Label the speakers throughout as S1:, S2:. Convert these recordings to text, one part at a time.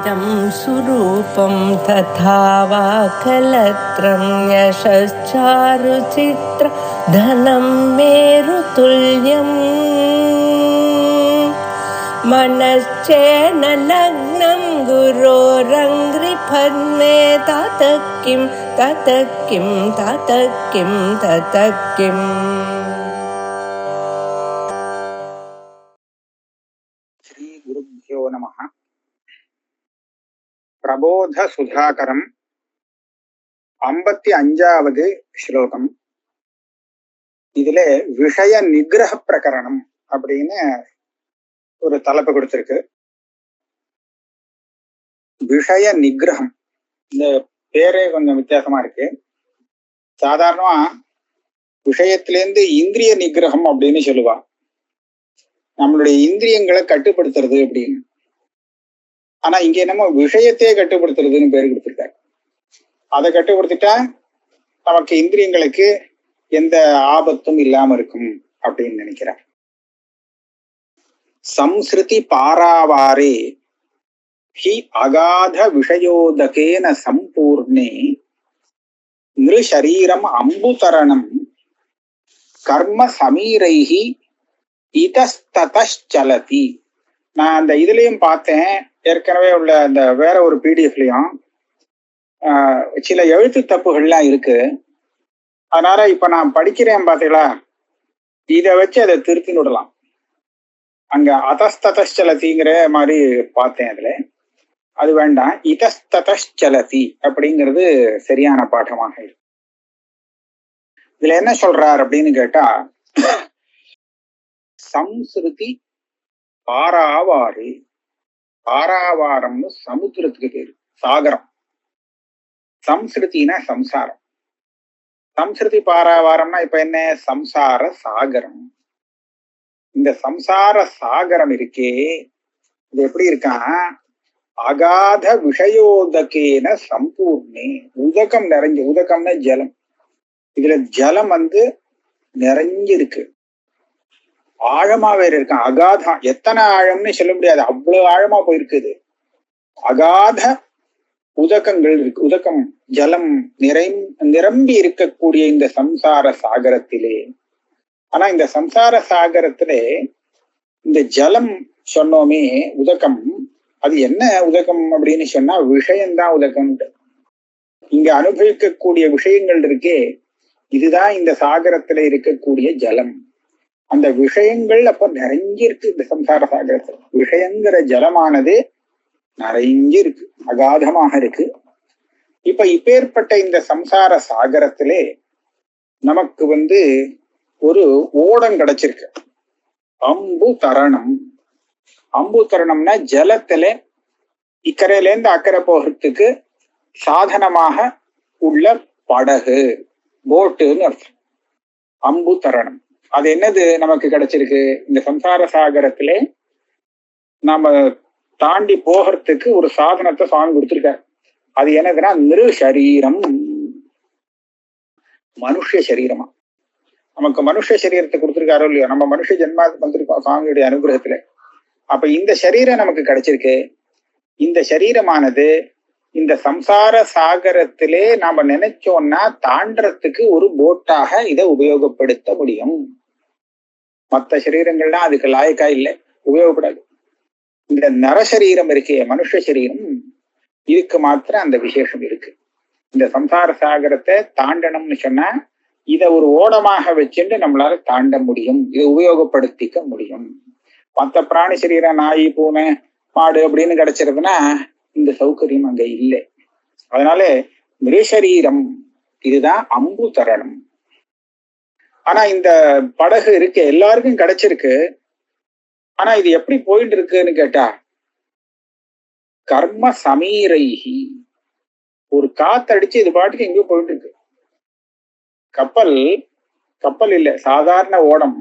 S1: इदं सुरूपं तथा वा कलत्रं यशश्चारुचित्र धनं मेरुतुल्यम् मनश्चेन लग्नं गुरोरङ्घ्रिपद्मे ततः किं ततः किं ततः किं ततः किम्.
S2: ஸ்ரீ குருப்யோ நமஹ. பிரபோத சுதாகரம் 55வது ஸ்லோகம். இதுல விஷய நிகிரக பிரகரணம் அப்படின்னு ஒரு தலைப்பு கொடுத்திருக்கு. விஷய நிகிரகம் இந்த பேரே கொஞ்சம் வித்தியாசமா இருக்கு. சாதாரணமா விஷயத்திலேருந்து இந்திரிய நிகிரகம் அப்படின்னு சொல்லுவா, நம்மளுடைய இந்திரியங்களை கட்டுப்படுத்துறது அப்படின்னு. ஆனா இங்க என்னமோ விஷயத்தையே கட்டுப்படுத்துறதுன்னு பேர் கொடுத்திருக்காரு. அதை கட்டுப்படுத்திட்டா நமக்கு இந்திரியங்களுக்கு எந்த ஆபத்தும் இல்லாம இருக்கும் அப்படின்னு நினைக்கிறார். சம்ஸ்ருதி பாராவாரே ஹி அகாத விஷயோதகேன சம்பூர்ணே நிருஷரீரம் அம்புதரணம் கர்ம சமீரைஹி இதஸ்ததலதி. நான் அந்த இதுலயும் பார்த்தேன், ஏற்கனவே உள்ள அந்த வேற ஒரு பிடிஎஃப்லயும் சில எழுத்து தப்புகள்லாம் இருக்கு. அதனால இப்ப நான் படிக்கிறேன் பாத்தீங்களா, இதை வச்சு அதை திருத்தி விடலாம். அங்க அதஸ்ததலதிங்கிற மாதிரி பார்த்தேன், அதுல அது வேண்டாம், இதஸ்ததலதி அப்படிங்கிறது சரியான பாடமாக இருக்கு. இதுல என்ன சொல்றார் அப்படின்னு கேட்டா, சம்ஸ்ருதி பாராவாரே, பாராவாரம்னு சமுத்திரத்துக்கு பேரு, சாகரம். சம்ஸ்ருதினா சம்சாரம். சம்ஸ்ருதி பாராவாரம்னா இப்ப என்ன, சம்சார சாகரம். இந்த சம்சார சாகரம் இருக்கே, இது எப்படி இருக்கான், அகாத விஷயோதகேன சம்பூர்ணே, உதகம் நிறைஞ்சு, உதகம்னா ஜலம், இதுல ஜலம் நிறைஞ்சிருக்கு, ஆழமா வேற இருக்கான். அகாதம் எத்தனை ஆழம்னு சொல்ல முடியாது, அவ்வளவு ஆழமா போயிருக்குது. அகாத உதகங்கள் இருக்கு, உதகம் ஜலம் நிரம்பி இருக்கக்கூடிய இந்த சம்சார சாகரத்திலே. ஆனா இந்த சம்சார சாகரத்திலே இந்த ஜலம் சொன்னோமே உதகம், அது என்ன உதகம் அப்படின்னு சொன்னா விஷயம்தான் உதகம். இங்க அனுபவிக்கக்கூடிய விஷயங்கள் இருக்கே, இதுதான் இந்த சாகரத்துல இருக்கக்கூடிய ஜலம். அந்த விஷயங்கள் அப்ப நிறைஞ்சிருக்கு இந்த சம்சார சாகரத்துல. விஷயங்கிற ஜலமானது நிறைஞ்சிருக்கு, அகாதமாக இருக்கு. இப்ப இப்பேற்பட்ட இந்த சம்சார சாகரத்திலே நமக்கு ஒரு ஓடம் கிடைச்சிருக்கு, அம்பு தரணம். அம்பு தரணம்னா ஜலத்துல இக்கரையில இருந்து அக்கறை போகிறதுக்கு சாதனமாக உள்ள படகு, போட்டுன்னு அர்த்தம். அம்பு தரணம் அது என்னது நமக்கு கிடைச்சிருக்கு, இந்த சம்சார சாகரத்திலே நாம தாண்டி போகிறதுக்கு ஒரு சாதனத்தை சுவாமி கொடுத்திருக்காரு. அது என்னதுன்னா நிருஷரீரம், மனுஷ சரீரமா. நமக்கு மனுஷ சரீரத்தை கொடுத்திருக்காரோ இல்லையோ, நம்ம மனுஷ ஜென்மா வந்திருக்கோம் சுவாமியுடைய அனுகிரகத்துல. அப்ப இந்த சரீரம் நமக்கு கிடைச்சிருக்கு. இந்த சரீரமானது இந்த சம்சார சாகரத்திலே நாம நினைச்சோம்னா தாண்டறதுக்கு ஒரு போட்டாக இதை உபயோகப்படுத்த முடியும். மற்ற சரீரங்கள்லாம் அதுக்கு லாயக்கா இல்லை, உபயோகப்படாது. இந்த நரசரீரம் இருக்கே, மனுஷ சரீரம், இதுக்கு மாத்திரம் அந்த விசேஷம் இருக்கு. இந்த சம்சார சாகரத்தை தாண்டணும்னு சொன்னா இதை ஒரு ஓடமாக வச்சுட்டு நம்மளால தாண்ட முடியும், இதை உபயோகப்படுத்திக்க முடியும். மற்ற பிராணி சரீரம், நாய் பூனை மாடு அப்படின்னு கிடைச்சிருதுன்னா இந்த சௌகரியம் அங்க இல்லை. அதனால நிருஷரீரம் இதுதான் அம்பு தரணம். ஆனா இந்த படகு இருக்கு, எல்லாருக்கும் கிடைச்சிருக்கு. ஆனா இது எப்படி போயிட்டு இருக்குன்னு கேட்டா, கர்ம சமீரைஹி, ஒரு காத்தடிச்சு இது பாட்டுக்கு எங்கேயோ போயிட்டு இருக்கு. கப்பல் இல்ல, சாதாரண ஓடம்.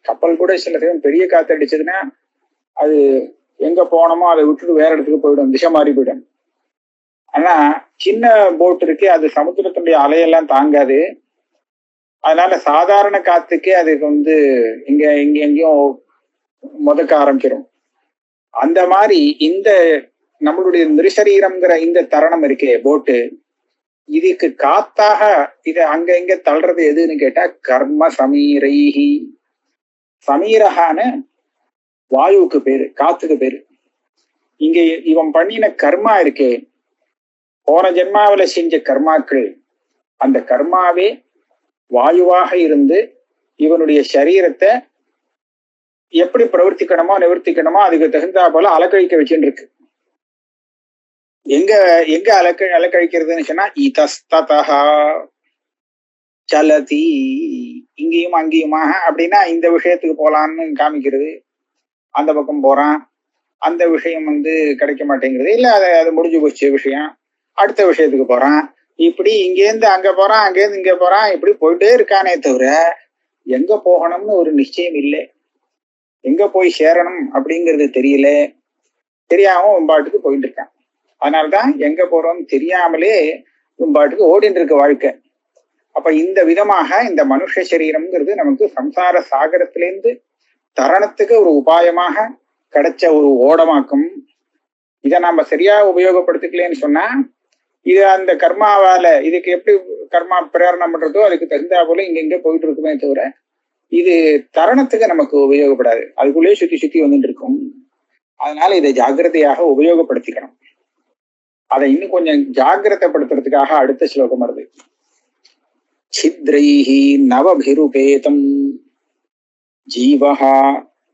S2: கப்பல் கூட சில சமயம் பெரிய காத்தடிச்சதுன்னா அது எங்க போனோமோ அதை விட்டுட்டு வேற இடத்துக்கு போயிடும், திசை மாறி போயிடும். ஆனா சின்ன போட் இருக்கு, அது சமுத்திரத்தினுடைய அலையெல்லாம் தாங்காது. அதனால சாதாரண காத்துக்கே அதுக்கு எங்கேயும் முதக்க ஆரம்பிச்சிடும். அந்த மாதிரி இந்த நம்மளுடைய நிருசரீரம்ங்கிற இந்த தருணம் இருக்கே போட்டு, இதுக்கு காத்தாக இத அங்க இங்க தள்ளுறது எதுன்னு கேட்டா கர்ம சமீரைஹி. சமீரகான வாயுவுக்கு பேரு, காத்துக்கு பேரு. இங்க இவன் பண்ணின கர்மா இருக்கே, போன ஜென்மாவில செஞ்ச கர்மாக்கள், அந்த கர்மாவே வாயுவாக இருந்து இவனுடைய சரீரத்தை எப்படி பிரவர்த்திக்கணுமோ நிவர்த்திக்கணுமோ அதுக்கு தகுந்தா போல அலக்கழிக்க வச்சுட்டு இருக்கு. எங்க எங்க அலக்கழிக்கிறதுன்னு சொன்னா இதஸ்ததா சலதி, இங்கேயும் அங்கேயுமாக. அப்படின்னா இந்த விஷயத்துக்கு போலான்னு காமிக்கிறது, அந்த பக்கம் போறான், அந்த விஷயம் கிடைக்க மாட்டேங்கிறது, இல்ல அது முடிஞ்சு போச்சு விஷயம், அடுத்த விஷயத்துக்கு போறான். இப்படி இங்கேருந்து அங்க போறான், அங்கேருந்து இங்க போறான், இப்படி போயிட்டே இருக்கானே தவிர எங்க போகணும்னு ஒரு நிச்சயம் இல்லை. எங்க போய் சேரணும் அப்படிங்கிறது தெரியல, தெரியாம உன்பாட்டுக்கு போயிட்டு இருக்கான். அதனால்தான் எங்க போறோம்னு தெரியாமலே உன்பாட்டுக்கு ஓடிட்டு இருக்க வாழ்க்கை. அப்ப இந்த விதமாக இந்த மனுஷ சரீரம்ங்கிறது நமக்கு சம்சார சாகரத்திலேருந்து தரணத்துக்கு ஒரு உபாயமாக கிடைச்ச ஒரு ஓடமாக்கும். இதை நாம சரியா உபயோகப்படுத்திக்கலன்னு சொன்னா இது அந்த கர்மாவால இதுக்கு எப்படி கர்மா பிரேரணம் பண்றதோ அதுக்கு தகுந்தா போல இங்க போயிட்டு இருக்குமே தவிர இது தருணத்துக்கு நமக்கு உபயோகப்படாது, அதுக்குள்ளேயே சுத்தி சுத்தி வந்துட்டு இருக்கும். அதனால இதை ஜாக்கிரதையாக உபயோகப்படுத்திக்கணும். அதை இன்னும் கொஞ்சம் ஜாக்கிரதைப்படுத்துறதுக்காக அடுத்த ஸ்லோகம் வருது. சித்ரைஹி நவபிருபேதம் ஜீவஹா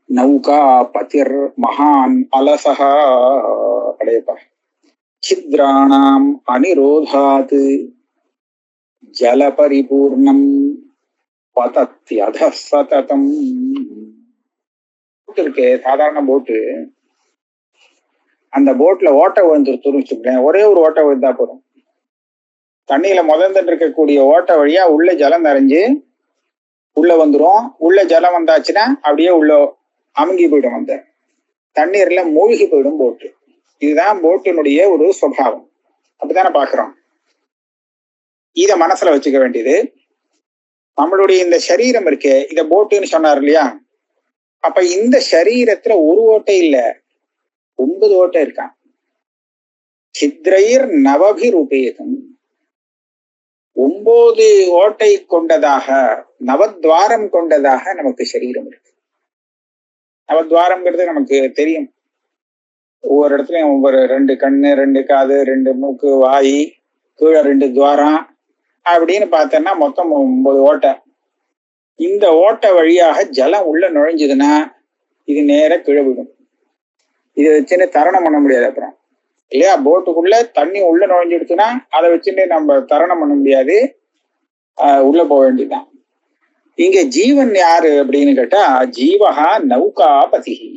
S2: நௌகா பதிர் மகான் அலசஹா. அடையப்பா. சித்ராணாம் அனிரோதாத் ஜல பரிபூர்ணம் பதத்யத சததம். இருக்கே சாதாரண போட்டு, அந்த போட்ல ஓட்டை விழுந்துருத்துன்னு வச்சுக்கேன், ஒரே ஒரு ஓட்டை விழுந்தா போதும், தண்ணியில முதந்துட்டு இருக்கக்கூடிய ஓட்டை வழியா உள்ள ஜலம் நிறைஞ்சு உள்ள வந்துடும். உள்ள ஜலம் வந்தாச்சுன்னா அப்படியே உள்ள அமுங்கி போயிடும், அந்த தண்ணீர்ல மூழ்கி போயிடும் போட்டு. இதுதான் போட்டினுடைய ஒரு சுபாவம். அப்படித்தானே பாக்குறோம். இத மனசுல வச்சுக்க வேண்டியது. நம்மளுடைய இந்த சரீரம் இருக்கே, இத போட்டுன்னு சொன்னார் இல்லையா, அப்ப இந்த சரீரத்துல ஒரு ஓட்டை இல்ல, 9 ஓட்டை இருக்கான். சித்ரைர் நவபிருபேதம், 9 ஓட்டை கொண்டதாக, நவத்வாரம் கொண்டதாக நமக்கு சரீரம் இருக்கு. நவத்வாரம்ங்கிறது நமக்கு தெரியும். ஒவ்வொரு இடத்துலயும் ஒவ்வொரு 2 கண்ணு, 2 காது, 2 மூக்கு, வாய், கீழே 2 துவாரம் அப்படின்னு பார்த்தோன்னா மொத்தம் 9 ஓட்டை. இந்த ஓட்டை வழியாக ஜலம் உள்ள நுழைஞ்சதுன்னா இது நேர கீழே விடும். இதை வச்சுன்னு தரணம் பண்ண முடியாது அப்புறம் இல்லையா. போட்டுக்குள்ள தண்ணி உள்ள நுழைஞ்சிடுச்சுன்னா அதை வச்சுட்டு நம்ம தரணம் பண்ண முடியாது, உள்ள போக வேண்டியதுதான். இங்க ஜீவன் யாரு அப்படின்னு கேட்டா ஜீவஹா நௌகா பதிஹி.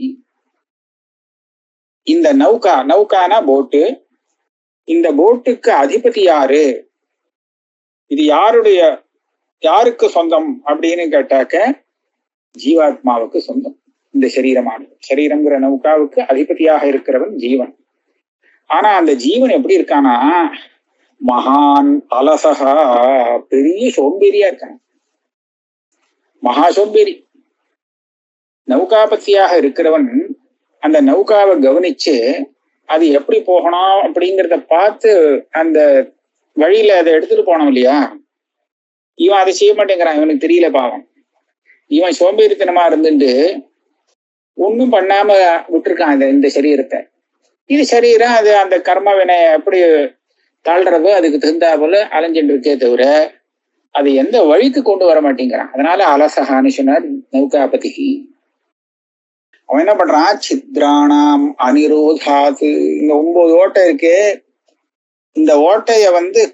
S2: இந்த நௌகானா போட்டு, இந்த போட்டுக்கு அதிபதி யாரு, இது யாருக்கு சொந்தம் அப்படின்னு கேட்டாக்க ஜீவாத்மாவுக்கு சொந்தம். இந்த சரீரமானது, சரீரம்ங்கிற நௌகாவுக்கு அதிபதியாக இருக்கிறவன் ஜீவன். ஆனா அந்த ஜீவன் எப்படி இருக்கானா மகான் அலசகா, பெரிய சோம்பேறியா இருக்கான், மகா சோம்பேறி. நௌகாபத்தியாக இருக்கிறவன் அந்த நௌகாவை கவனிச்சு அது எப்படி போகணும் அப்படிங்கிறத பார்த்து அந்த வழியில அதை எடுத்துட்டு போனோம் இல்லையா. இவன் அதை செய்ய மாட்டேங்கிறான், இவனுக்கு தெரியல பாவம். இவன் சோம்பேறித்தனமா இருந்துட்டு ஒன்னும் பண்ணாம விட்டுருக்கான் இந்த சரீரத்தை. இது சரீரம், அது அந்த கர்ம வினை எப்படி தாழ்றதோ அதுக்கு தகுந்தா போல அலைஞ்சிட்டு இருக்கே தவிர அது எந்த வழிக்கு கொண்டு வர மாட்டேங்கிறான். அதனால அலசகான்னு சொன்னார் நௌகாபதிகி. அவன் என்ன பண்றான், சித்ராணாம் அனிரோதாது, இந்த 9 ஓட்டை இருக்கே, இந்த ஓட்டைய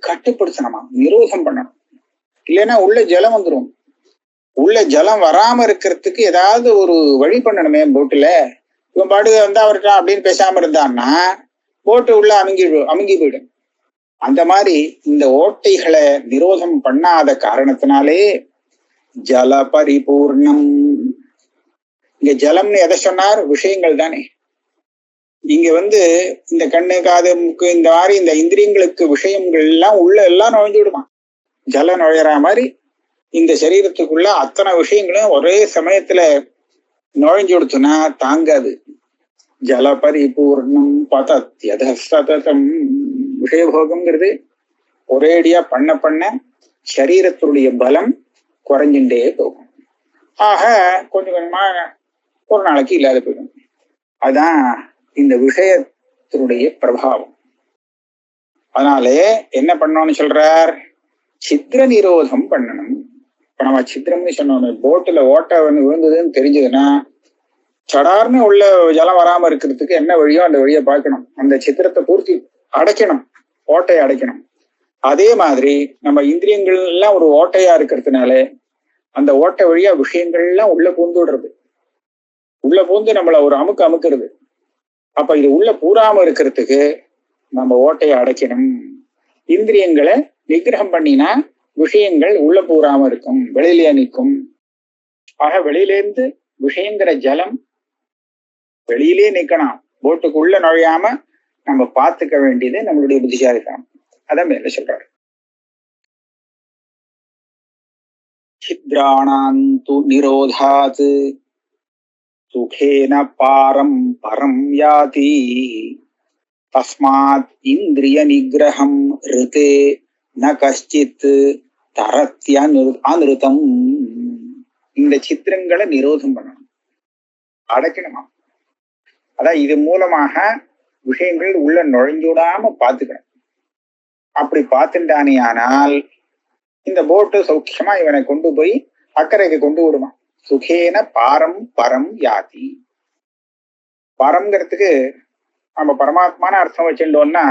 S2: கட்டுப்படுத்தணுமா, நிரோதம் பண்ணணும். இல்லைன்னா உள்ள ஜலம் வந்துடும். உள்ள ஜலம் வராம இருக்கிறதுக்கு ஏதாவது ஒரு வழி பண்ணணுமே போட்டுல. இவன் பாடு அவர்கிட்ட அப்படின்னு பேசாம இருந்தான்னா போட்டு உள்ள அமுங்கி போயிடும். அந்த மாதிரி இந்த ஓட்டைகளை நிரோதம் பண்ணாத காரணத்தினாலே ஜல பரிபூர்ணம். இங்க ஜலம்னு எதை சொன்னார், விஷயங்கள் தானே. இங்க இந்த கண்ணு, காது, மூக்கு, இந்த மாதிரி இந்த இந்திரியங்களுக்கு விஷயங்கள் எல்லாம் உள்ள எல்லாம் நுழைஞ்சு விடுமா. ஜலம் நுழையிற மாதிரி இந்த சரீரத்துக்குள்ள அத்தனை விஷயங்களும் ஒரே சமயத்துல நுழைஞ்சு விடுச்சுன்னா தாங்காது. ஜலபரிபூர்ணம் பதத்யத சததம். விஷயபோகம்ங்கிறது ஒரேடியா பண்ண பண்ண சரீரத்துடைய பலம் குறைஞ்சுட்டே போகும். ஆக கொஞ்சம் கொஞ்சமா ஒரு நாளைக்கு இல்லாத போயிடும். அதான் இந்த விஷயத்தினுடைய பிரபாவம். அதனாலே என்ன பண்ணணும்னு சொல்றார், சித்திர நிரோதம் பண்ணணும். இப்ப நம்ம சித்திரம்னு சொன்னோம், போட்டுல ஓட்டை வந்து விழுந்ததுன்னு தெரிஞ்சதுன்னா சடார்னு உள்ள ஜலம் வராம இருக்கிறதுக்கு என்ன வழியோ அந்த வழியை பார்க்கணும். அந்த சித்திரத்தை பூர்த்தி அடைக்கணும், ஓட்டையை அடைக்கணும். அதே மாதிரி நம்ம இந்திரியங்கள் எல்லாம் ஒரு ஓட்டையா இருக்கிறதுனால அந்த ஓட்டை வழியா விஷயங்கள் எல்லாம் உள்ள பூந்து விடுறது, உள்ள பூந்து நம்மள ஒரு அமுக்குறது. அப்ப இது உள்ள பூராம இருக்கிறதுக்கு நம்ம ஓட்டையை அடைக்கணும். இந்திரியங்களை நிகிரகம் பண்ணினா விஷயங்கள் உள்ள பூராம இருக்கும், வெளியிலே நிற்கும். ஆக வெளியிலேருந்து விஷயங்கிற ஜலம் வெளியிலே நிக்கணும், போட்டுக்கு உள்ள நுழையாம நம்ம பார்த்துக்க வேண்டியது நம்மளுடைய புத்திசாலித்தனம். அதான் மேல சொல்றாரு. சித்ராணாந்து நிரோதாத் சுகேன பாரம் பரம் யாதி தஸ்மாத் இந்திரிய நிகிரகம் ரிதே ந கஷ்டித் தரத்ய அனிருதம். இந்த சித்திரங்களை நிரோதம் பண்ணணும், அடைக்கணுமா. அதான் இது மூலமாக விஷயங்கள் உள்ள நுழைஞ்சுடாம பார்த்துக்கணும். அப்படி பார்த்துட்டானே ஆனால் இந்த போட்டு சௌக்கியமா இவனை கொண்டு போய் அக்கறைக்கு கொண்டு விடுவான். சுகேன பாரம் பரம் யாதி. பரம்ங்கிறதுக்கு நம்ம பரமாத்மான அர்த்தம் வச்சுட்டோம்னா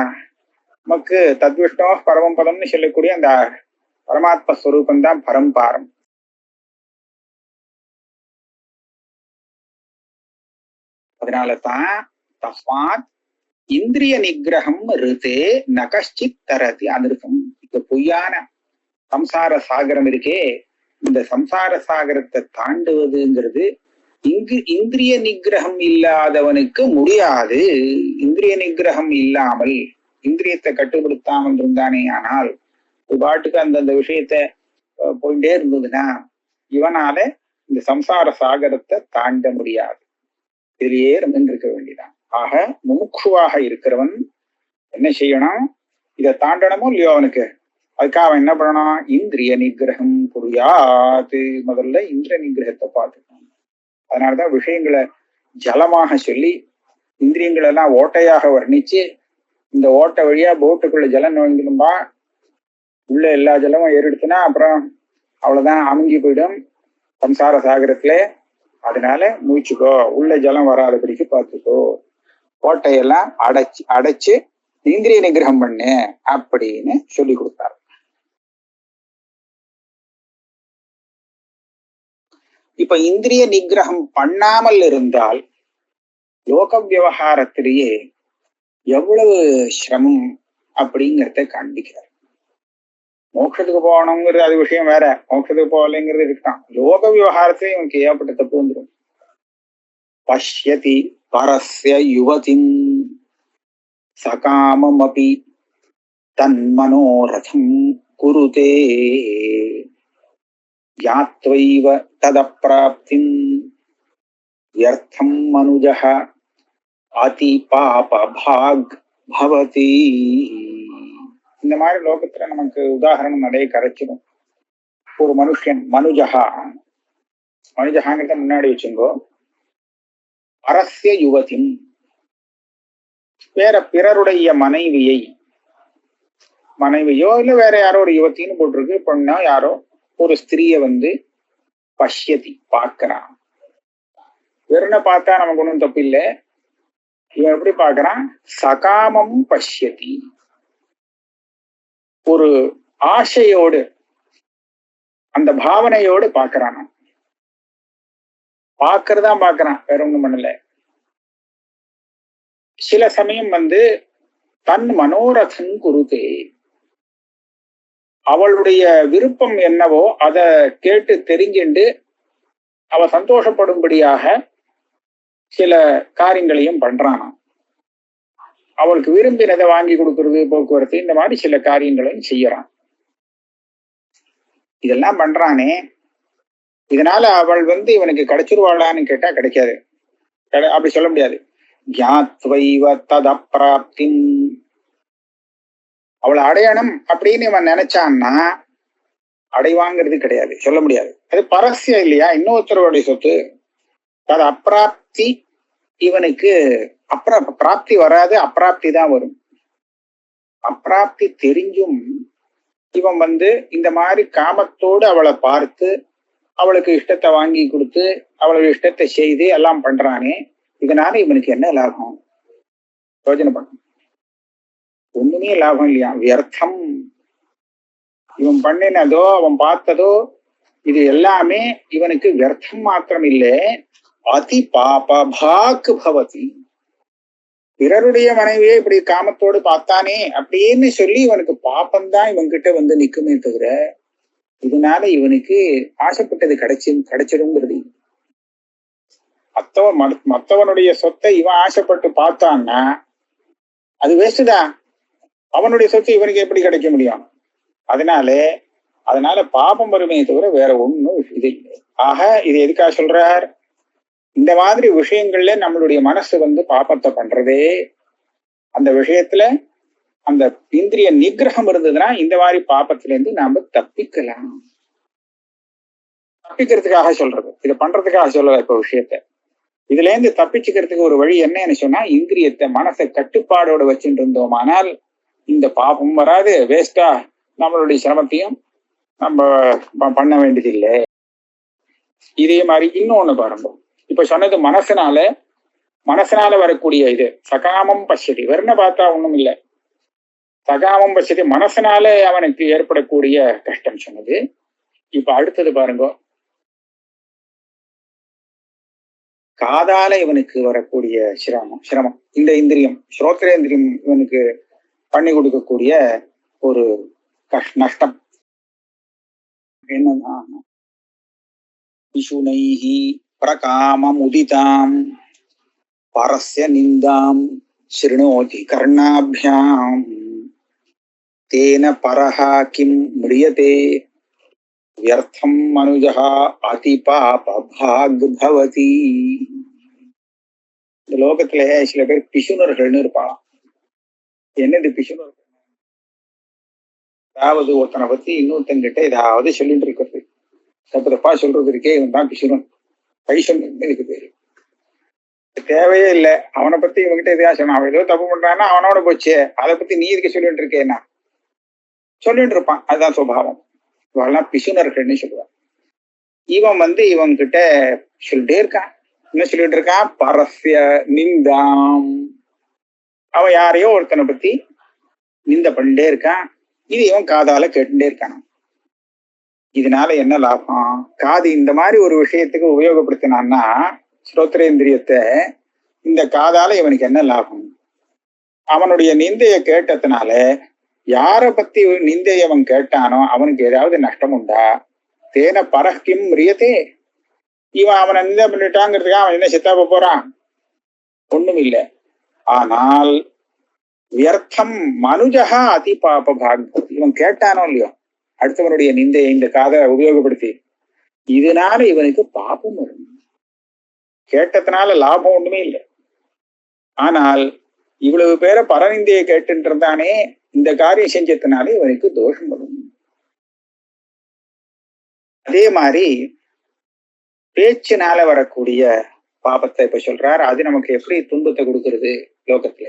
S2: நமக்கு தத்விஷ்ணோ பரமம் பதம்னு சொல்லக்கூடிய அந்த பரமாத்ம ஸ்வரூபம் தான் பரம்பாரம். அதனாலதான் தஸ்மாத் இந்திரிய நிகிரகம் ரிதே நகஷ்டித் தரதி அனிருதம். இந்த பொய்யான சம்சார சாகரம் இருக்கே, இந்த சம்சார சாகரத்தை தாண்டுவதுங்கிறது இங்கு இந்திரிய நிகிரகம் இல்லாதவனுக்கு முடியாது. இந்திரிய நிகிரகம் இல்லாமல் இந்திரியத்தை கட்டுப்படுத்தாமல் இருந்தானே ஆனால் ஒரு பாட்டுக்கு அந்தந்த விஷயத்த போயிட்டே இருந்ததுன்னா இவனால இந்த சம்சார சாகரத்தை தாண்ட முடியாது, இதுலயே இருக்க வேண்டியதான். ஆக முமுட்சுவாக இருக்கிறவன் என்ன செய்யணும், இதை தாண்டனமோ இல்லையோ அவனுக்கு, அதுக்காக அவன் என்ன பண்ணணும், இந்திரிய நிகிரகம் புரியாது. முதல்ல இந்திரிய நிகிரகத்தை பார்த்துக்கணும். அதனாலதான் விஷயங்களை ஜலமாக சொல்லி இந்திரியங்கள் எல்லாம் ஓட்டையாக வர்ணிச்சு இந்த ஓட்டை வழியா போட்டுக்குள்ள ஜலம் நுழைஞ்சிடும்பா, உள்ள எல்லா ஜலமும் ஏறெடுத்துனா அப்புறம் அவ்வளவுதான், அமுங்கி போயிடும் சம்சார சாகரத்துல. அதனால மூச்சுக்கோ, உள்ள ஜலம் வராதபடிக்கு பார்த்துக்கோ, ஓட்டையெல்லாம் அடைச்சு இந்திரிய நிகிரகம் பண்ணு அப்படின்னு சொல்லி கொடுத்தார். இப்ப இந்திரிய நிகிரகம் பண்ணாமல் இருந்தால் லோக விவகாரத்திலேயே எவ்வளவு சிரமம் அப்படிங்கிறத காண்பிக்கிறார். மோட்சத்துக்கு போகணுங்கிறது அது விஷயம் வேற, மோட்சத்துக்கு போகலைங்கிறது இருக்கான். லோக விவகாரத்திலே இவனுக்கு ஏற்பட்ட தப்பு வந்துடும். பஷ்யதி பரஸ்ய யுவதிம் சகாமமபி தன்மனோரதம் குருதே யாத்வைவ ததப்ராப்திம் வியர்த்தம் மனுஜஹ அதி பாப பாக் பவதி. இந்த மாதிரி லோகத்துல நமக்கு உதாரணம் நிறைய கிடைச்சிடும். ஒரு மனுஷன் மனுஜஹாங்கிறத முன்னாடி வச்சுங்கோ. அரசிய யுவதி, வேற பிறருடைய மனைவியோ இல்ல வேற யாரோ ஒரு யுவத்தின்னு போட்டிருக்கு, பொண்ணா யாரோ ஒரு ஸ்திரிய பஷ்யதி பார்க்கிறான். வெறுன பார்த்தா நமக்கு ஒன்றும் தப்பு இல்லை. இவன் எப்படி பார்க்கறான், சகாமம் பஷ்யதி, ஒரு ஆசையோடு அந்த பாவனையோடு பார்க்கறான். பார்க்கறதான் பார்க்கறான், வேற ஒண்ணும் பண்ணல. சில சமயம் தன் மனோரதம் குருதே, அவளுடைய விருப்பம் என்னவோ அதை கேட்டு தெரிஞ்சுண்டு அவ சந்தோஷப்படும்படியாக சில காரியங்களையும் பண்றானா. அவளுக்கு விரும்பினதை வாங்கி கொடுக்கறது, போக்குவரத்து, இந்த மாதிரி சில காரியங்களையும் செய்யறான். இதெல்லாம் பண்றானே, இதனால அவள் இவனுக்கு கிடைச்சிருவாளான்னு கேட்டா கிடைக்காது, அப்படி சொல்ல முடியாது. ஞாத்வைவ ததப்ராப்தி, அவளை அடையணும் அப்படின்னு இவன் நினைச்சான்னா அடைவாங்கிறது கிடையாது, சொல்ல முடியாது. அது பரஸ்யம் இல்லையா, இன்னொருத்தருடைய சொத்து. அது அப்பிராப்தி, இவனுக்கு பிராப்தி வராது, அப்பிராப்தி தான் வரும். அப்பிராப்தி தெரிஞ்சும் இவன் இந்த மாதிரி காமத்தோடு அவளை பார்த்து அவளுக்கு இஷ்டத்தை வாங்கி கொடுத்து அவளுடைய இஷ்டத்தை செய்து எல்லாம் பண்றானே, இதனால இவனுக்கு என்ன லாபம்? யோஜனை பண்ண ஒண்ணுமே லாபம் இல்லையா, வியர்த்தம். இவன் பண்ணினதோ அவன் பார்த்ததோ இது எல்லாமே இவனுக்கு வியர்த்தம் மாத்திரம் இல்லை, அதி பாபபாக் பவதி. பிறருடைய மனைவியே இப்படி காமத்தோடு பார்த்தானே அப்படின்னு சொல்லி இவனுக்கு பாப்பம்தான் இவன்கிட்ட நிக்குமே தவிர இதனால இவனுக்கு ஆசைப்பட்டது கிடைச்சிடுங்கிறது. மத்தவனுடைய சொத்தை இவன் ஆசைப்பட்டு பார்த்தான்னா அது வேஸ்டுதான். அவனுடைய சொத்து இவனுக்கு எப்படி கிடைக்க முடியும்? அதனால பாபம் வருமே தவிர வேற ஒண்ணும் இது இல்லை. ஆக இது எதுக்காக சொல்றார்? இந்த மாதிரி விஷயங்கள்ல நம்மளுடைய மனசு பாபத்தை பண்றதே, அந்த விஷயத்துல அந்த இந்திரிய நிகிரகம் இருந்ததுன்னா இந்த மாதிரி பாபத்துல இருந்து நாம தப்பிக்கலாம். தப்பிக்கிறதுக்காக சொல்றது, இதை பண்றதுக்காக சொல்லல. இப்ப விஷயத்த இதுல இருந்து தப்பிச்சுக்கிறதுக்கு ஒரு வழி என்னன்னு சொன்னா, இந்திரியத்தை மனசை கட்டுப்பாடோட வச்சுட்டு இருந்தோமானால் இந்த பாபம் வராது, வேஸ்டா நம்மளுடைய சிரமத்தையும் நம்ம பண்ண வேண்டியதில்லை. இதே மாதிரி இன்னொன்னு பாருங்க, இப்ப சொன்னது மனசனால வரக்கூடிய இது சகாமம் பசதி, வெறும் பார்த்தா ஒண்ணும் இல்லை. சகாமம் பசதி மனசனால அவனுக்கு ஏற்படக்கூடிய கஷ்டம் சொன்னது. இப்ப அடுத்தது பாருங்க, காதால இவனுக்கு வரக்கூடிய சிரமம். இந்த இந்திரியம் ஸ்ரோத்ரேந்திரியம் இவனுக்கு பண்ணி கொடுக்கக்கூடிய ஒரு நஷ்டம் என்னன்னா, பிசுனைஹி பிரகாமம் உதிதாம் பரஸ்ய நிந்தாம் ஸ்ருணோதி கர்ணாபியாம் தேன பரஹா கிம் மிரியதே வியர்த்தம் மனுஜஹா அதிபாபாக் பவதி. இந்த லோகத்துல சில பேர் பிசுனர்கள்னு இருப்பாளாம். என்னது பிசுனர்? அதாவது ஒருத்தனை பத்தி இன்னொருத்தங்கிட்ட ஏதாவது சொல்லிட்டு இருக்கிறது, தப்பு தப்பா சொல்றது இருக்கே, இவன் தான் பிசுனன், பைசன் இதுக்கு பேரு. தேவையே இல்லை. அவனை பத்தி இவன்கிட்ட எதாவது சொன்னான், அவன் ஏதோ தப்பு பண்றான்னா அவனோட போச்சு, அதை பத்தி நீ இதுக்கு சொல்லிட்டு இருக்கேன்னா சொல்லிட்டு இருப்பான். அதுதான் சுபாவம். இவெல்லாம் பிசுனர்கள்னு சொல்லுவான். இவன் இவன்கிட்ட சொல்லிட்டே இருக்கான். என்ன சொல்லிட்டு இருக்கான்? பரஸ்ய நிந்தாம். அவன் யாரையோ ஒருத்தனை பத்தி நிந்த பண்ணிட்டே இருக்கான். இது இவன் காதால கேட்டுட்டே இருக்கான். இதனால என்ன லாபம்? காது இந்த மாதிரி ஒரு விஷயத்துக்கு உபயோகப்படுத்தினான்னா, ஸ்ரோத்ரேந்திரியத்தை, இந்த காதால இவனுக்கு என்ன லாபம்? அவனுடைய நிந்தைய கேட்டதுனால யாரை பத்தி நிந்தையை அவன் கேட்டானோ அவனுக்கு ஏதாவது நஷ்டம் உண்டா? தேன பரஹ்கிம் ரியதே. இவன் அவனை நிந்தை பண்ணிட்டாங்கிறதுக்காக அவன் என்ன செத்தாப்ப போறான்? ஒண்ணும் இல்லை. ஆனால் வியர்த்தம் மனுஜஹா அதி பாப பாக். இவன் கேட்டானோ இல்லையோ அடுத்தவனுடைய நிந்தையை இந்த காதை உபயோகப்படுத்தி, இதனால இவனுக்கு பாபம் வரும். கேட்டதுனால லாபம் ஒண்ணுமே இல்லை. ஆனால் இவ்வளவு பேரை பரநிந்தையை கேட்டு இருந்தானே, இந்த காரியம் செஞ்சதுனால இவனுக்கு தோஷம் வரும். அதே மாதிரி பேச்சினால வரக்கூடிய பாபத்தை இப்ப சொல்றாரு. அது நமக்கு எப்படி துன்பத்தை கொடுக்கறது லோகத்துல?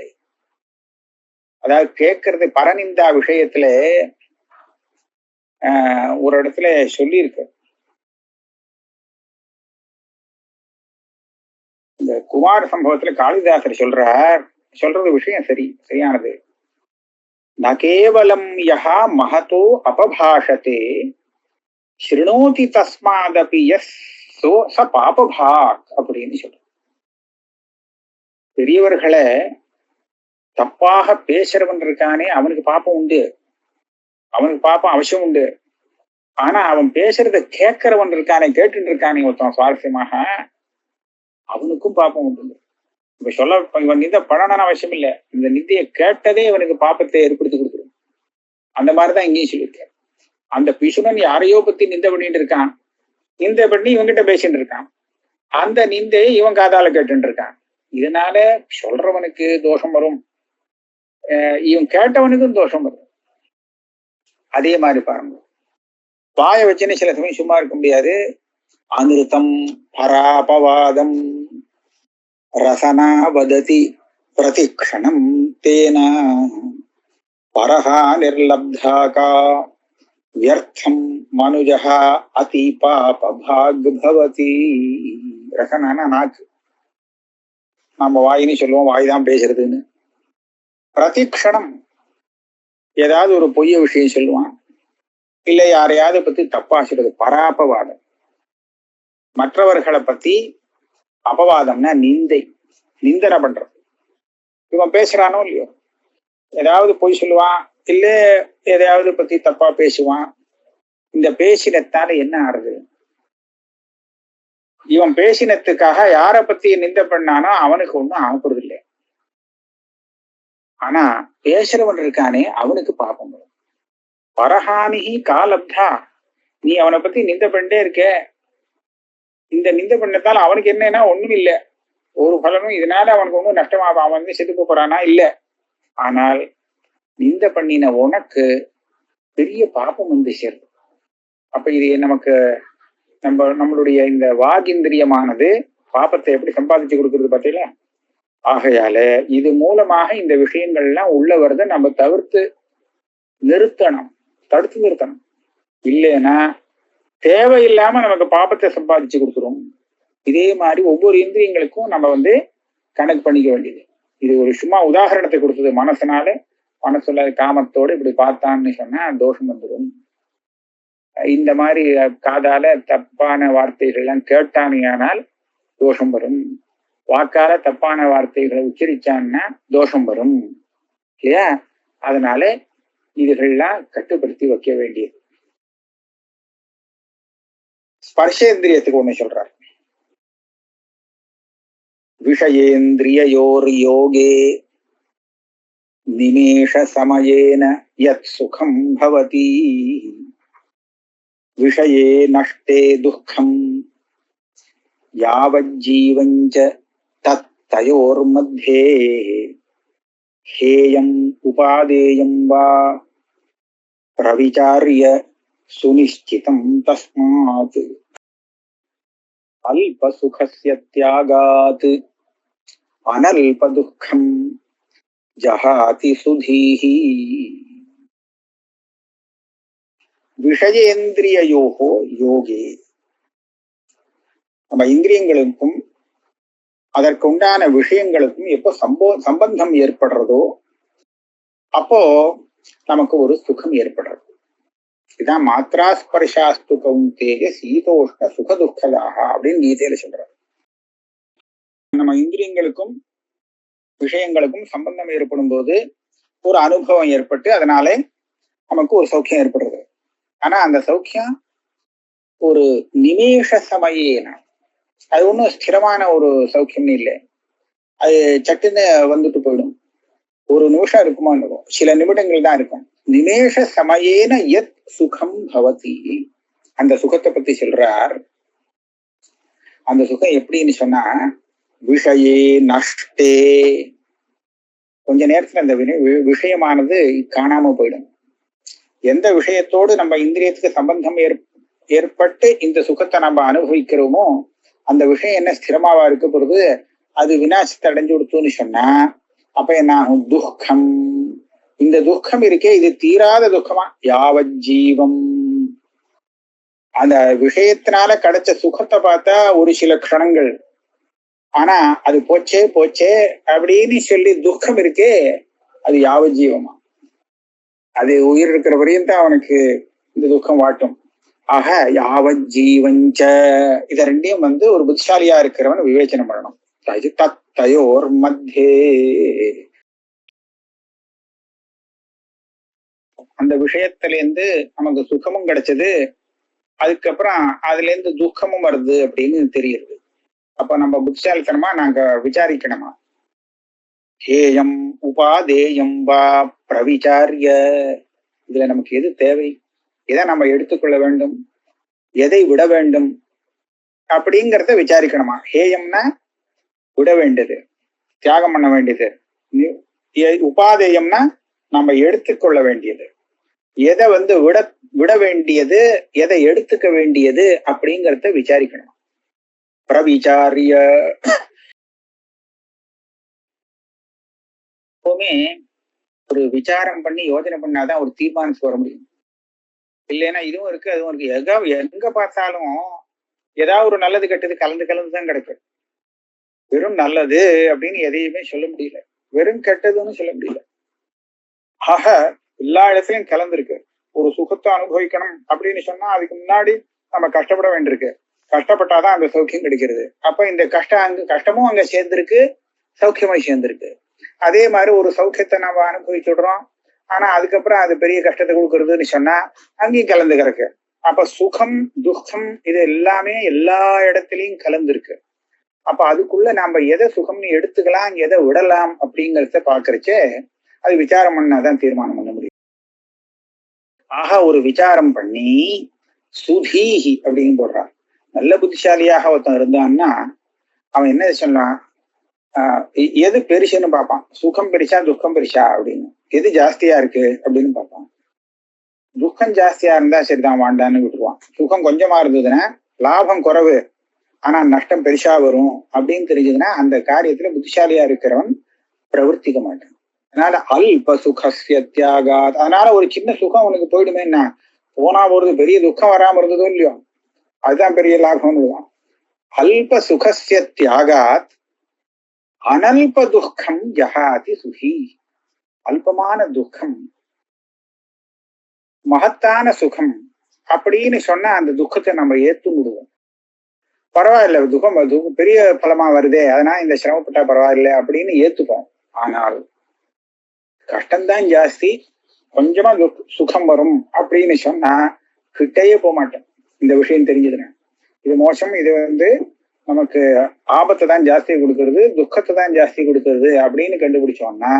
S2: அதாவது கேட்கறது, பரநிந்தா விஷயத்துல ஒரு இடத்துல சொல்லியிருக்கு. இந்த குமார சம்பவத்துல காளிதாசர் சொல்றது விஷயம் சரியானது. ந கேவலம் யஹா மகதோ அபபாஷதே ஸ்ருணோதி தஸ்மாதபி யஸ் ச பாபபாக் அப்படின்னு சொல்ற. பெரியவர்களை தப்பாக பேசுறவன் இருக்கானே, அவனுக்கு பாப்பம் உண்டு, அவனுக்கு பாப்பம் அவசியம் உண்டு. ஆனா அவன் பேசுறத கேட்கிறவன் இருக்கானே, கேட்டுட்டு இருக்கானே ஒருத்தன் சுவாரஸ்யமாக, அவனுக்கும் பாப்பம் உண்டு. இப்ப இவன் நிந்தை பண்ணணும்னு அவசியம் இல்லை, இந்த நிந்தையை கேட்டதே இவனுக்கு பாப்பத்தை ஏற்படுத்தி கொடுத்துரும். அந்த மாதிரிதான் இங்கேயும் சொல்லியிருக்கேன். அந்த பிசுனன் யாரையோ பத்தி நிந்தை பண்ணிட்டு இருக்கான், நிந்தை பண்ணி இவன்கிட்ட பேசிட்டு இருக்கான். அந்த நிந்தையை இவன் காதால கேட்டு இருக்கான். இதனால சொல்றவனுக்கு தோஷம் வரும், இவன் கேட்டவனுக்கும் தோஷம் வரும். அதே மாதிரி பாருங்க, வாயை வச்சுன்னு சில சமயம் சும்மா இருக்க முடியாது. அனிருத்தம் பராபவாதம் ரசனா வததி பிரதிக்ஷணம் தேன பரஹா நிர்லப்தாகா வியர்த்தம் மனுஜஹா அதி பாபபாக் பவதி. ரசனானா நாக்கு. நம்ம வாயின்னு சொல்லுவோம், வாய் தான் பேசுறதுன்னு. பிரதிக்ஷணம் ஏதாவது ஒரு பொய்ய விஷயம் சொல்லுவான், இல்லை யாரையாவது பத்தி தப்பா சொல்றது. பராபவாதம், மற்றவர்களை பத்தி அபவாதம்னா நிந்தை, நிந்தனை பண்றது. இவன் பேசுறானோ இல்லையோ, ஏதாவது பொய் சொல்லுவான், இல்ல எதையாவது பத்தி தப்பா பேசுவான். இந்த பேசினத்தால என்ன ஆறுது? இவன் பேசினத்துக்காக யார பத்தி நிந்த பண்ணானோ அவனுக்கு ஒண்ணும் ஆகப்படுது இல்லை. ஆனா பேசுறவன் இருக்கானே அவனுக்கு பாப்பம் வரும். பரஹானிகி காலப்தா, நீ அவனை பத்தி நிந்த பண்ணிட்டே இருக்க. இந்த நிந்த பண்ணத்தால் அவனுக்கு என்னன்னா ஒண்ணும் இல்லை, ஒரு பலனும். இதனால அவனுக்கு ஒன்றும் நஷ்டமாக அவன் வந்து செத்துக்க போறானா? இல்ல. ஆனால் நிந்த பண்ணின உனக்கு பெரிய பாப்பம் வந்து சேரும். அப்ப இது நமக்கு நம்மளுடைய இந்த வாகிந்திரியமானது பாப்பத்தை எப்படி சம்பாதிச்சு கொடுக்கறது பார்த்தீங்களா? ஆகையால இது மூலமாக இந்த விஷயங்கள்லாம் உள்ள வரத நம்ம தவிர்த்து நிறுத்தணும், தடுத்து நிறுத்தணும். இல்லைன்னா தேவையில்லாம நமக்கு பாப்பத்தை சம்பாதிச்சு கொடுத்துரும். இதே மாதிரி ஒவ்வொரு இந்திரியங்களுக்கும் நம்ம வந்து கணக்கு பண்ணிக்க வேண்டியது. இது ஒரு சும்மா உதாரணத்தை கொடுத்தது. மனசுல காமத்தோடு இப்படி பார்த்தான்னு சொன்னா தோஷம் வந்துடும். இந்த மாதிரி காதால தப்பான வார்த்தைகள் எல்லாம் கேட்டானியானால் தோஷம் வரும். வாக்கால தப்பான வார்த்தைகளை உச்சரிச்சான்னா தோஷம் வரும் இல்லையா? அதனால இதுகள்லாம் கட்டுப்படுத்தி வைக்க வேண்டியது. ஸ்பர்ஷேந்திரியத்துக்கு ஒண்ணு சொல்றார். விஷயேந்திரியோர் யோகே நிமேஷ சமயேன யத் சுகம் பவதி விஷயே நஷ்டே துக்கம் யாவஜ்ஜீவஞ்ச தத் தயோர் மத்யே ஹேயம் உபாதேயம் வா பிரவிச்சார்ய சுனிஷ்சிதம் தஸ்மாத் அல்ப சுகஸ்ய தியாகாத் அனல்ப துக்கம் ஜஹாதி சுதீஹி. விஷயேந்திரியோகோ யோகே, நம்ம இந்திரியங்களுக்கும் அதற்கு உண்டான விஷயங்களுக்கும் எப்போ சம்பந்தம் ஏற்படுறதோ அப்போ நமக்கு ஒரு சுகம் ஏற்படுறது. இதான் மாத்ரா ஸ்பர்ஷாஸ்து கௌந்தேய சீதோஷ்ண சுக துக்கதாக அப்படின்னு கீதையில சொல்றாரு. நம்ம இந்திரியங்களுக்கும் விஷயங்களுக்கும் சம்பந்தம் ஏற்படும் போது ஒரு அனுபவம் ஏற்பட்டு அதனாலே நமக்கு ஒரு சௌக்கியம் ஏற்படுறது. ஆனா அந்த சௌக்கியம் ஒரு நிமேஷ சமயேன, அது ஒன்றும் ஸ்திரமான ஒரு சௌக்கியம்னு இல்லை. அது சட்டுன்னு வந்துட்டு போயிடும். ஒரு நிமிஷம் இருக்குமோ இருக்கும், சில நிமிடங்கள் தான் இருக்கும். நிமேஷ சமயேன யத் சுகம் பவதி, அந்த சுகத்தை பத்தி சொல்றார். அந்த சுகம் எப்படின்னு சொன்னா விஷயே நஷ்டே, கொஞ்ச நேரத்துல அந்த விஷயமானது காணாம போயிடும். எந்த விஷயத்தோடு நம்ம இந்திரியத்துக்கு சம்பந்தம் ஏற்பட்டு இந்த சுகத்தை நம்ம அனுபவிக்கிறோமோ அந்த விஷயம் என்ன ஸ்திரமாவா இருக்க போறது? அது விநாசத்தை அடைஞ்சு கொடுத்தோன்னு சொன்னா அப்ப என்ன ஆகும்? துக்கம். இந்த துக்கம் இருக்கே, இது தீராத துக்கமா? யாவஜ்ஜீவம். அந்த விஷயத்தினால கிடைச்ச சுகத்தை பார்த்தா ஒரு சில க்ஷணங்கள், ஆனா அது போச்சே போச்சே அப்படின்னு சொல்லி துக்கம் இருக்கே, அது யாவஜீவமா. அது உயிர் இருக்கிற வரையும் தான் அவனுக்கு இந்த துக்கம் வாட்டும். ஆக யாவஜ்ஜீவஞ்ச, இத ரெண்டையும் வந்து ஒரு புத்திசாலியா இருக்கிறவன் விவேச்சனம் பண்ணணும். தயோர் மத்தியே, அந்த விஷயத்துல இருந்து நமக்கு சுகமும் கிடைச்சது, அதுக்கப்புறம் அதுல இருந்து துக்கமும் வருது அப்படின்னு தெரியுது. அப்ப நம்ம புத்திசாலித்தனமா நாங்க விசாரிக்கணுமா? ஹேயம் உபாதேயம் வா பிரவிச்சாரிய, இதுல நமக்கு எது தேவை, எதை நம்ம எடுத்துக்கொள்ள வேண்டும், எதை விட வேண்டும் அப்படிங்கிறத விசாரிக்கணுமா? ஹேயம்னா விட வேண்டியது, தியாகம் பண்ண வேண்டியது. உபாதேயம்னா நம்ம எடுத்துக்கொள்ள வேண்டியது, எதை விட விட வேண்டியது, எதை எடுத்துக்க வேண்டியது அப்படிங்கறத விசாரிக்கணும். பிரவிச்சாரிய எப்பவுமே ஒரு விசாரம் பண்ணி யோசனை பண்ணாதான் ஒரு தீர்மானத்துக்கு வர முடியும். இல்லைன்னா இதுவும் இருக்கு அதுவும் இருக்கு, எங்க பார்த்தாலும் ஏதாவது ஒரு நல்லது கெட்டது கலந்து கலந்துதான் கிடைக்கும். வெறும் நல்லது அப்படின்னு எதையுமே சொல்ல முடியல, வெறும் கெட்டதுன்னு சொல்ல முடியல. ஆக எல்லா இடத்துலயும் கலந்துருக்கு. ஒரு சுகத்தை அனுபவிக்கணும் அப்படின்னு சொன்னா அதுக்கு முன்னாடி நம்ம கஷ்டப்பட வேண்டியிருக்கு. கஷ்டப்பட்டாதான் அந்த சௌக்கியம் கிடைக்கிறது. அப்ப இந்த கஷ்டமும் அங்க சேர்ந்திருக்கு, சௌக்கியமாய் சேர்ந்திருக்கு. அதே மாதிரி ஒரு சௌக்கியத்தை நம்ம அனுபவிச்சுடுறோம், ஆனா அதுக்கப்புறம் அது பெரிய கஷ்டத்தை கொடுக்கறதுன்னு சொன்னா அங்கேயும் கலந்து கிடக்கு. அப்ப சுகம் துக்கம் இது எல்லாமே எல்லா இடத்துலயும் கலந்துருக்கு. அப்ப அதுக்குள்ள நம்ம எதை சுகம்னு எடுத்துக்கலாம், எதை விடலாம் அப்படிங்கிறத பாக்குறச்சே அது விசாரம் பண்ணாதான் தீர்மானம் பண்ண முடியும். ஆக ஒரு விசாரம் பண்ணி சுதீஹி அப்படின்னு போடுறான். நல்ல புத்திசாலியாக ஒருத்தன் இருந்தான்னா அவன் என்ன சொன்னான், எது பெருசுன்னு பார்ப்பான். சுகம் பெருசா துக்கம் பெருசா அப்படின்னு, எது ஜாஸ்தியா இருக்கு அப்படின்னு பார்ப்பான். துக்கம் ஜாஸ்தியா இருந்தா சரிதான் வாண்டான்னு விட்டுருவான். சுகம் கொஞ்சமா இருந்ததுன்னா லாபம் குறைவு ஆனா நஷ்டம் பெருசா வரும் அப்படின்னு தெரிஞ்சதுன்னா அந்த காரியத்துல புத்திசாலியா இருக்கிறவன் பிரவர்த்திக்க மாட்டான். அதனால அல்ப சுகஸ்ய தியாகாத், அதனால ஒரு சின்ன சுகம் உனக்கு போயிடுமே, என்ன போனா போறது, பெரிய துக்கம் வராம இருந்ததோ இல்லையோ அதுதான் பெரிய லாபம்னு. அல்ப சுகஸ்ய தியாகாத் அனல்ப துக்கம் ஜகாதி சுகி. அல்பமான துக்கம் மகத்தான சுகம் அப்படின்னு சொன்னா அந்த துக்கத்தை நம்ம ஏத்து விடுவோம். பரவாயில்ல, துக்கம் பெரிய பலமா வருதே, அதனால இந்த சிரமப்பட்டா பரவாயில்லை அப்படின்னு ஏத்துப்போம். ஆனால் கஷ்டம்தான் ஜாஸ்தி, கொஞ்சமா சுகம் வரும் அப்படின்னு சொன்னா கிட்டையே போக மாட்டோம். இந்த விஷயம் தெரிஞ்சதுன்னா இது மோசம், இது நமக்கு ஆபத்தை தான் ஜாஸ்தி கொடுக்கறது, துக்கத்தை தான் ஜாஸ்தி கொடுக்கறது அப்படின்னு கண்டுபிடிச்சோம்னா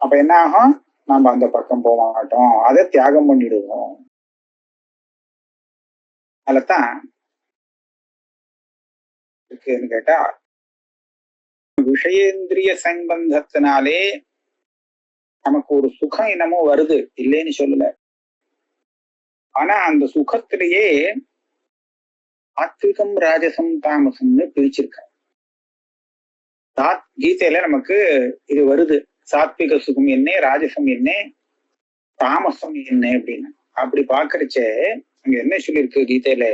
S2: அப்ப என்ன ஆகும், நம்ம அந்த பக்கம் போக மாட்டோம், அதை தியாகம் பண்ணிடுவோம். அதத்தான் இருக்குன்னு கேட்டா, விஷயேந்திரிய சம்பந்தத்தினாலே நமக்கு ஒரு சுகம் என்னமோ வருது, இல்லைன்னு சொல்லல. ஆனா அந்த சுகத்திலேயே சாத்விகம் ராஜசம் தாமசம்னு பிரிச்சிருக்க. கீதையில நமக்கு இது வருது, சாத்விக சுகம் என்ன, ராஜசம் என்ன, தாமசம் என்ன அப்படின்னு. அப்படி பாக்குறச்சே அங்க என்ன சொல்லியிருக்கு கீதையில,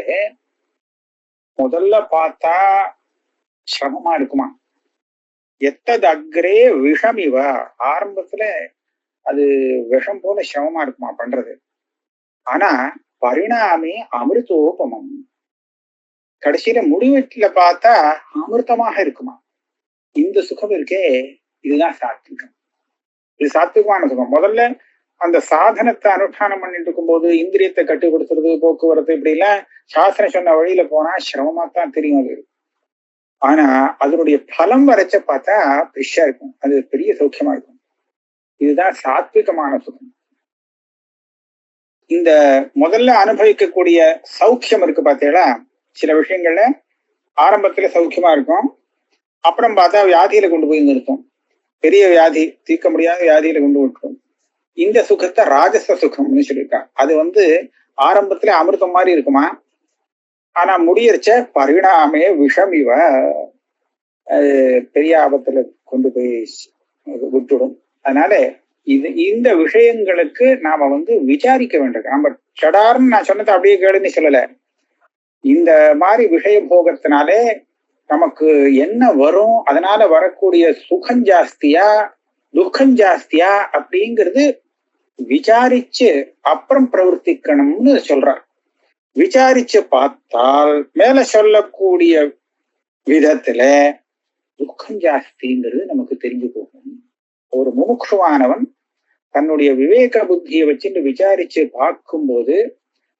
S2: முதல்ல பார்த்தா சிரமமா இருக்குமா. எத்தது அக்ரே விஷம் இவ, ஆரம்பத்துல அது விஷம் போல சிரமமா இருக்குமா பண்றது. ஆனா பரிணாமே அமிர்தோபமம், கடைசியில முடிவெட்டுல பார்த்தா அமிர்தமாக இருக்குமா. இந்த சுகம் இருக்கே இதுதான் சாத்விகம், இது சாத்விகமான சுகம். முதல்ல அந்த சாதனத்தை அனுஷ்டானம் பண்ணிட்டு இருக்கும் போது இந்திரியத்தை கட்டுப்படுத்துறது, போக்குவரத்து, இப்படி எல்லாம் சாஸ்திரம் சொன்ன வழியில போனா சிரமமா தான் தெரியும் அது. ஆனா அதனுடைய பலம் வரைச்ச பார்த்தா ஃப்ரெஷ்ஷா இருக்கும், அது பெரிய சௌக்கியமா இருக்கும். இதுதான் சாத்விகமான சுகம். இந்த முதல்ல அனுபவிக்கக்கூடிய சௌக்கியம் இருக்கு பார்த்தீங்களா, சில விஷயங்கள்ல ஆரம்பத்துல சௌக்கியமா இருக்கும், அப்புறம் பார்த்தா வியாதியில கொண்டு போய் நிறுத்தும், பெரிய வியாதி, தீர்க்க முடியாத வியாதியில கொண்டு விட்டுரும். இந்த சுகத்தை ராஜச சுகம்னு சொல்லியிருக்காங்க. அது ஆரம்பத்துல அமிர்தம் மாதிரி இருக்குமா, ஆனா முடியறச்ச பரிணாமே விஷம் இவ, பெரிய ஆபத்துல கொண்டு போய் விட்டுடும். அதனால இந்த விஷயங்களுக்கு நாம விசாரிக்க வேண்டியிருக்கு. நம்ம சடார்னு நான் சொன்னதை அப்படியே கேளுன்னு சொல்லல. இந்த மாதிரி விஷய போகத்தினாலே நமக்கு என்ன வரும், அதனால வரக்கூடிய சுகம் ஜாஸ்தியா துக்கம் ஜாஸ்தியா அப்படிங்கிறது விசாரிச்சு அப்புறம் பிரவர்த்திக்கணும்னு சொல்றார். விசாரிச்சு பார்த்தால் மேல சொல்லக்கூடிய விதத்துல துக்கம் ஜாஸ்திங்கிறது நமக்கு தெரிஞ்சு போகும். ஒரு முமுட்சுவானவன் தன்னுடைய விவேக புத்தியை வச்சுட்டு விசாரிச்சு பார்க்கும்போது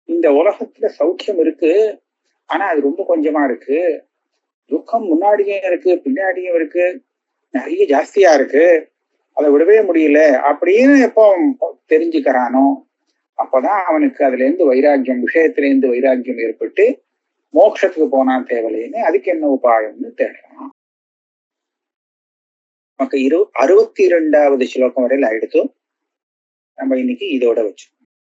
S2: இந்த உலகத்துல சௌக்கியம் இருக்கு, ஆனா அது ரொம்ப கொஞ்சமா இருக்கு, துக்கம் முன்னாடியும் இருக்கு பின்னாடியும் இருக்கு, நிறைய ஜாஸ்தியா இருக்கு, அதை விடவே முடியல அப்படின்னு எப்போ தெரிஞ்சுக்கிறானோ அப்பதான் அவனுக்கு அதுல இருந்து வைராக்கியம், விஷயத்துல இருந்து வைராக்கியம் ஏற்பட்டு மோட்சத்துக்கு போனா தேவையில்லைன்னு அதுக்கு என்ன உபாயம்னு தேடுறான். நமக்கு 62வது ஸ்லோகம் வரையில் ஆயிடுத்து. நம்ம இன்னைக்கு இதோட வச்சோம்.